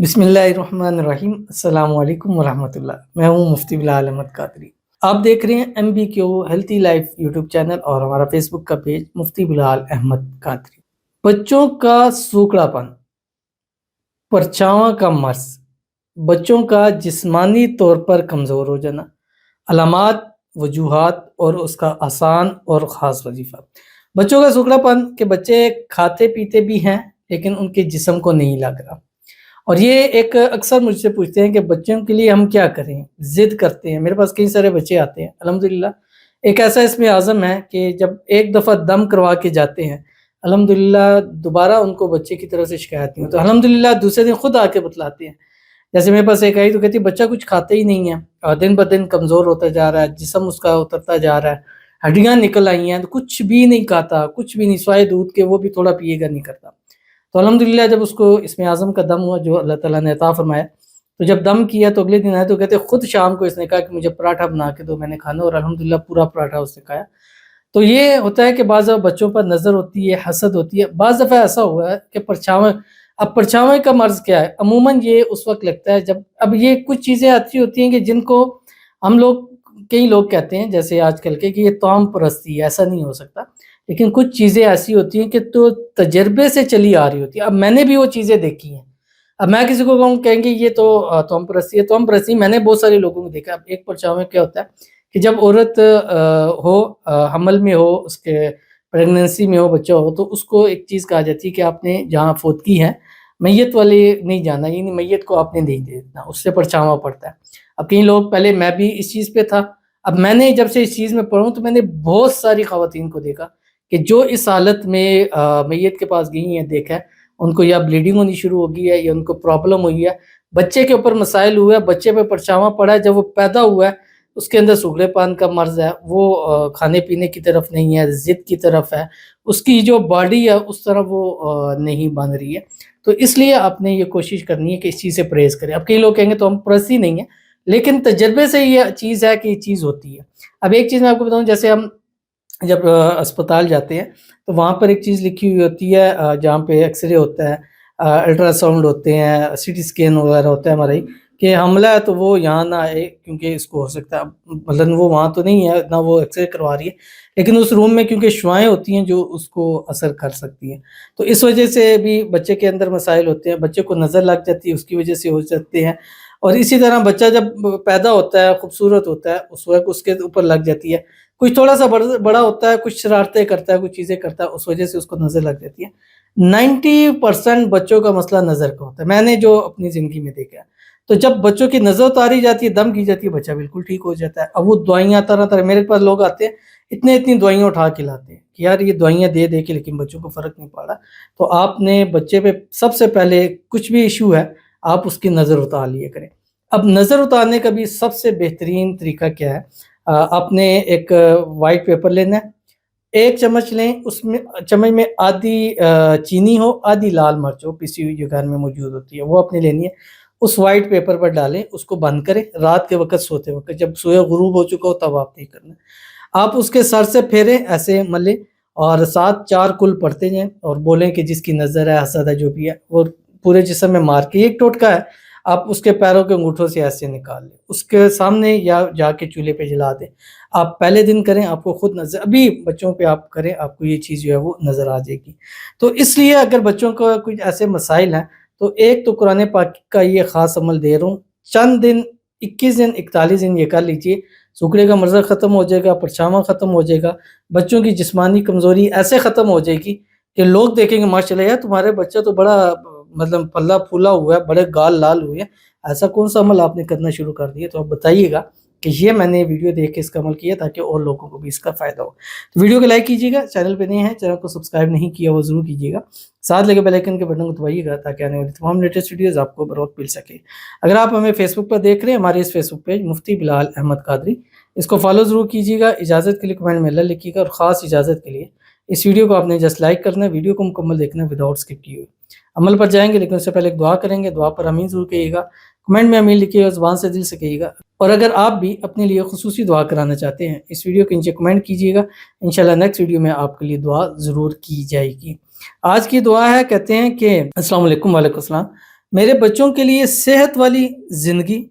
بسم اللہ الرحمن الرحیم۔ السلام علیکم ورحمۃ اللہ۔ میں ہوں مفتی بلال احمد قادری۔ آپ دیکھ رہے ہیں MBQ healthy life YouTube channel اور ہمارا فیس بک کا پیج مفتی بلال احمد قادری۔ بچوں کا سوکڑا پن، پرچھاواں کا مرض، بچوں کا جسمانی طور پر کمزور ہو جانا، علامات، وجوہات اور اس کا آسان اور خاص وظیفہ۔ بچوں کا سوکڑا پن کہ بچے کھاتے پیتے بھی ہیں لیکن ان کے جسم کو نہیں لگ رہا، اور یہ ایک اکثر مجھ سے پوچھتے ہیں کہ بچوں کے لیے ہم کیا کریں، ضد کرتے ہیں۔ میرے پاس کئی سارے بچے آتے ہیں، الحمدللہ ایک ایسا اسم اعظم ہے کہ جب ایک دفعہ دم کروا کے جاتے ہیں الحمدللہ دوبارہ ان کو بچے کی طرف سے شکایت نہیں ہوتی، الحمدللہ دوسرے دن خود آ کے بتلاتے ہیں۔ جیسے میرے پاس ایک آئی تو کہتی بچہ کچھ کھاتا ہی نہیں ہے اور دن بدن کمزور ہوتا جا رہا ہے، جسم اس کا اترتا جا رہا ہے، ہڈیاں نکل آئی ہیں، تو کچھ بھی نہیں کھاتا، کچھ بھی نہیں سوائے دودھ کے، وہ بھی تھوڑا پیے گا نہیں کرتا۔ تو الحمدللہ جب اس کو اسم اعظم کا دم ہوا جو اللہ تعالیٰ نے عطا فرمایا، تو جب دم کیا تو اگلے دن آئے تو کہتے خود شام کو اس نے کہا کہ مجھے پراٹھا بنا کے دو، میں نے کھانا، اور الحمدللہ پورا پراٹھا اس نے کھایا۔ تو یہ ہوتا ہے کہ بعض دفعہ بچوں پر نظر ہوتی ہے، حسد ہوتی ہے، بعض دفعہ ایسا ہوا ہے کہ پرچھاویں۔ اب پرچھاویں کا مرض کیا ہے؟ عموماً یہ اس وقت لگتا ہے جب اب یہ کچھ چیزیں ایسی ہوتی ہیں کہ جن کو ہم لوگ، کئی لوگ کہتے ہیں جیسے آج کل کے کہ یہ توام پرستی ہے، ایسا نہیں ہو سکتا، لیکن کچھ چیزیں ایسی ہوتی ہیں کہ تو تجربے سے چلی آ رہی ہوتی ہے۔ اب میں نے بھی وہ چیزیں دیکھی ہیں، اب میں کسی کو کہیں گے یہ تو توام پرستی ہے، توام پرستی میں نے بہت سارے لوگوں کو دیکھا۔ اب ایک پرچھاویں کیا ہوتا ہے کہ جب عورت ہو، حمل میں ہو، اس کے پریگننسی میں ہو، بچہ ہو، تو اس کو ایک چیز کہا جاتی ہے کہ آپ نے جہاں فوت کی ہے میت والے نہیں جانا، یعنی میت کو آپ نے نہیں دینا، اس سے پرچھاواں پڑتا ہے۔ اب کئی لوگ، پہلے میں بھی اس چیز پہ تھا، اب میں نے جب سے اس چیز میں پڑھوں تو میں نے بہت ساری خواتین کو دیکھا کہ جو اس حالت میں میت کے پاس گئی ہیں، دیکھا ہے ان کو یا بلیڈنگ ہونی شروع ہو گئی ہے یا ان کو پرابلم ہوئی ہے، بچے کے اوپر مسائل ہوئے، بچے پہ پرچھاواں پڑا ہے، جب وہ پیدا ہوا ہے اس کے اندر سگڑے پان کا مرض ہے، وہ کھانے پینے کی طرف نہیں ہے، ضد کی طرف ہے، اس کی جو باڈی ہے اس طرح وہ نہیں بن رہی ہے۔ تو اس لیے آپ نے یہ کوشش کرنی ہے کہ اس چیز سے پرہیز کریں۔ اب کئی لوگ کہیں گے تو ہم پرستی نہیں ہے، لیکن تجربے سے یہ چیز ہے کہ یہ چیز ہوتی ہے۔ اب ایک چیز میں آپ کو بتاؤں، جیسے ہم جب اسپتال جاتے ہیں تو وہاں پر ایک چیز لکھی ہوئی ہوتی ہے، جہاں پہ ایکس رے ہوتا ہے، الٹرا ساؤنڈ ہوتے ہیں، CT اسکین وغیرہ ہوتا ہے ہمارا ہی، کہ حملہ ہے تو وہ یہاں نہ آئے کیونکہ اس کو ہو سکتا ہے، مثلاً وہ وہاں تو نہیں ہے نہ وہ ایکس رے کروا رہی ہے، لیکن اس روم میں کیونکہ شعاعیں ہوتی ہیں جو اس کو اثر کر سکتی ہیں، تو اس وجہ سے بھی بچے کے اندر مسائل ہوتے ہیں، بچے کو نظر لگ جاتی ہے، اس کی وجہ سے ہو سکتے ہیں۔ اور اسی طرح بچہ جب پیدا ہوتا ہے، خوبصورت ہوتا ہے، اس وقت اس کے اوپر لگ جاتی ہے، کچھ تھوڑا سا بڑا ہوتا ہے، کچھ شرارتیں کرتا ہے، کچھ چیزیں کرتا ہے، اس وجہ سے اس کو نظر لگ جاتی ہے۔ 90% بچوں کا مسئلہ نظر کا ہوتا ہے، میں نے جو اپنی زندگی میں دیکھا ہے۔ تو جب بچوں کی نظر اتاری جاتی ہے، دم کی جاتی ہے، بچہ بالکل ٹھیک ہو جاتا ہے۔ اب وہ دوائیاں طرح طرح، میرے پاس لوگ آتے ہیں اتنی دوائیاں اٹھا کے لاتے ہیں کہ یار یہ دوائیاں دے دے کے لیکن بچوں کو فرق نہیں پڑا۔ تو آپ نے بچے پہ سب سے پہلے کچھ بھی ایشو ہے آپ اس کی نظر اتار لیے کریں۔ اب نظر اتارنے کا بھی سب سے بہترین طریقہ کیا ہے؟ آپ نے ایک وائٹ پیپر لینا ہے، ایک چمچ لیں، اس میں چمچ میں آدھی چینی ہو، آدھی لال مرچ ہو، پیسی ہوئی جو گھر میں موجود ہوتی ہے وہ اپنے لینی ہے، اس وائٹ پیپر پر ڈالیں، اس کو بند کریں، رات کے وقت سوتے وقت، جب سوئے غروب ہو چکا ہو تب آپ نہیں کرنا، آپ اس کے سر سے پھیریں، ایسے ملیں اور 7 کل پڑھتے جائیں اور بولیں کہ جس کی نظر ہے، حسد ہے، جو بھی ہے، وہ پورے جسم میں مار کے، ایک ٹوٹکا ہے، آپ اس کے پیروں کے انگوٹھوں سے ایسے نکال لیں، اس کے سامنے یا جا کے چولہے پہ جلا دیں۔ آپ پہلے دن کریں، آپ کو خود نظر، ابھی بچوں پہ آپ کریں، آپ کو یہ چیز جو ہے وہ نظر آ جائے گی۔ تو اس لیے اگر بچوں کو کچھ ایسے مسائل ہیں تو ایک تو قرآن پاک کا یہ خاص عمل دے رہا ہوں، چند دن، 21 دن 41 دن یہ کر لیجئے، سکڑے کا مرض ختم ہو جائے گا، پرچھاواں ختم ہو جائے گا، بچوں کی جسمانی کمزوری ایسے ختم ہو جائے گی کہ لوگ دیکھیں گے ماشاءاللہ یار تمہارے بچہ تو بڑا مطلب پھلا پھولا ہوا ہے، بڑے گال لال ہوئے ہیں، ایسا کون سا عمل آپ نے کرنا شروع کر دیا؟ تو آپ بتائیے گا کہ یہ میں نے ویڈیو دیکھ کے اس کا عمل کیا تاکہ اور لوگوں کو بھی اس کا فائدہ ہو۔ تو ویڈیو کو لائک کیجیے گا، چینل پہ نہیں ہے چینل کو سبسکرائب نہیں کیا وہ ضرور کیجیے گا، ساتھ لگے بیل آئیکن کے بٹن کو دبائیے گا تاکہ آنے والی تمام لیٹسٹ ویڈیوز آپ کو بر وقت مل سکے۔ اگر آپ ہمیں فیس بک پر دیکھ رہے ہیں، ہمارے اس فیس بک پیج مفتی بلال احمد قادری، اس کو فالو ضرور کیجیے گا، اجازت کے لیے کمنٹ میں اللہ لکھیے گا، اور خاص اجازت کے لیے اس ویڈیو کو آپ نے جسٹ لائک کرنا ہے، ویڈیو کو مکمل دیکھنا ہے وداؤٹ اسکپ کیے ہوئے۔ عمل پر جائیں گے لیکن اس سے پہلے ایک دعا کریں گے، دعا پر آمین ضرور کہیے گا، کمنٹ میں آمین لکھیے گا، زبان سے دل سے کہیے گا، اور اگر آپ بھی اپنے لیے خصوصی دعا کرانا چاہتے ہیں اس ویڈیو کے نیچے کمنٹ کیجیے گا، انشاءاللہ نیکسٹ ویڈیو میں آپ کے لیے دعا ضرور کی جائے گی۔ آج کی دعا ہے، کہتے ہیں کہ السلام علیکم، وعلیکم السلام، میرے بچوں کے لیے صحت والی زندگی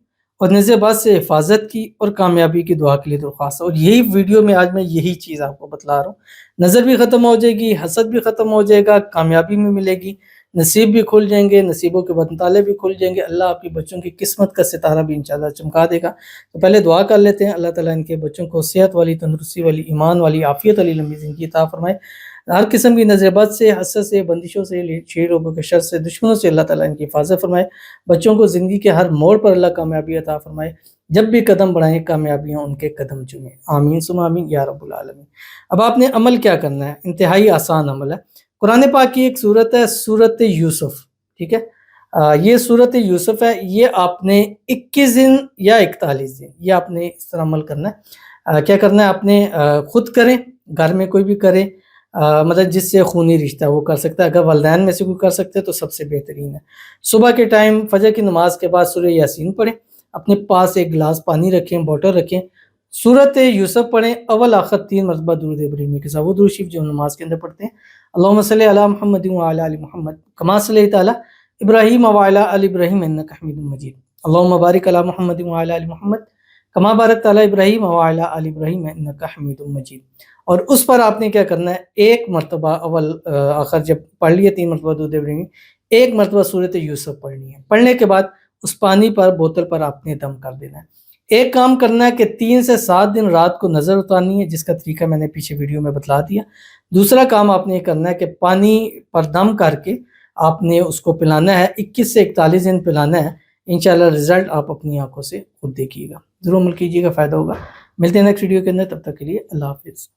اور نظر بات سے حفاظت کی اور کامیابی کی دعا کے لیے درخواست ہے۔ اور یہی ویڈیو میں آج میں یہی چیز آپ کو بتلا رہا ہوں، نظر بھی ختم ہو جائے گی، حسد بھی ختم ہو جائے گا، کامیابی بھی ملے گی، نصیب بھی کھل جائیں گے، نصیبوں کے بتالے بھی کھل جائیں گے، اللہ آپ کی بچوں کی قسمت کا ستارہ بھی انشاءاللہ چمکا دے گا۔ تو پہلے دعا کر لیتے ہیں، اللہ تعالیٰ ان کے بچوں کو صحت والی، تندرستی والی، ایمان والی، عافیت والی لمبی زندگی عطا فرمائے، ہر قسم کی نظر بد سے، حسد سے، بندشوں سے، شیر لوگوں کے شر سے، دشمنوں سے اللہ تعالیٰ ان کی حفاظت فرمائے، بچوں کو زندگی کے ہر موڑ پر اللہ کامیابی عطا فرمائے، جب بھی قدم بڑھائیں کامیابیاں ان کے قدم چومیں، آمین ثم آمین یا رب العالمین۔ اب آپ نے عمل کیا کرنا ہے، انتہائی آسان عمل ہے۔ قرآن پاک کی ایک صورت ہے، سورت یوسف، ٹھیک ہے، یہ سورت یوسف ہے، یہ آپ نے 21 دن یا 41 دن یہ آپ نے اس طرح عمل کرنا ہے۔ کیا کرنا ہے آپ نے، خود کریں، گھر میں کوئی بھی کرے، مطلب جس سے خونی رشتہ وہ کر سکتا ہے، اگر والدین میں سے کوئی کر سکتے ہیں تو سب سے بہترین ہے۔ صبح کے ٹائم فجر کی نماز کے بعد سورہ یاسین پڑھیں، اپنے پاس ایک گلاس پانی رکھیں، بوٹل رکھیں، سورت یوسف پڑھیں، اول آخر 3 مرتبہ درود ابراہیمی کے ساتھ، وہ درود شریف جو ہم نماز کے اندر پڑھتے ہیں، اللہم صلی علی محمد وعلی آل محمد کما صلیت علی ابراہیم وعلی آل ابراہیم انک حمید مجید، اللہم بارک علی محمد وعلی آل محمد کما بارکت علی ابراہیم وعلی آل ابراہیم انک حمید مجید۔ اور اس پر آپ نے کیا کرنا ہے، ایک مرتبہ اول آخر جب پڑھ لیے 3 مرتبہ درود ابراہیمی، ایک مرتبہ سورت یوسف پڑھنی ہے، پڑھنے کے بعد اس پانی پر، بوتل پر آپ نے دم کر دینا ہے۔ ایک کام کرنا ہے کہ 3 سے 7 دن رات کو نظر اتارنی ہے، جس کا طریقہ میں نے پیچھے ویڈیو میں بتلا دیا۔ دوسرا کام آپ نے کرنا ہے کہ پانی پر دم کر کے آپ نے اس کو پلانا ہے، 21 سے 41 دن پلانا ہے، انشاءاللہ رزلٹ آپ اپنی آنکھوں سے خود دیکھیے گا، ضرور عمل کیجیے گا، فائدہ ہوگا۔ ملتے ہیں نیکسٹ ویڈیو کے اندر، تب تک کے لیے اللہ حافظ۔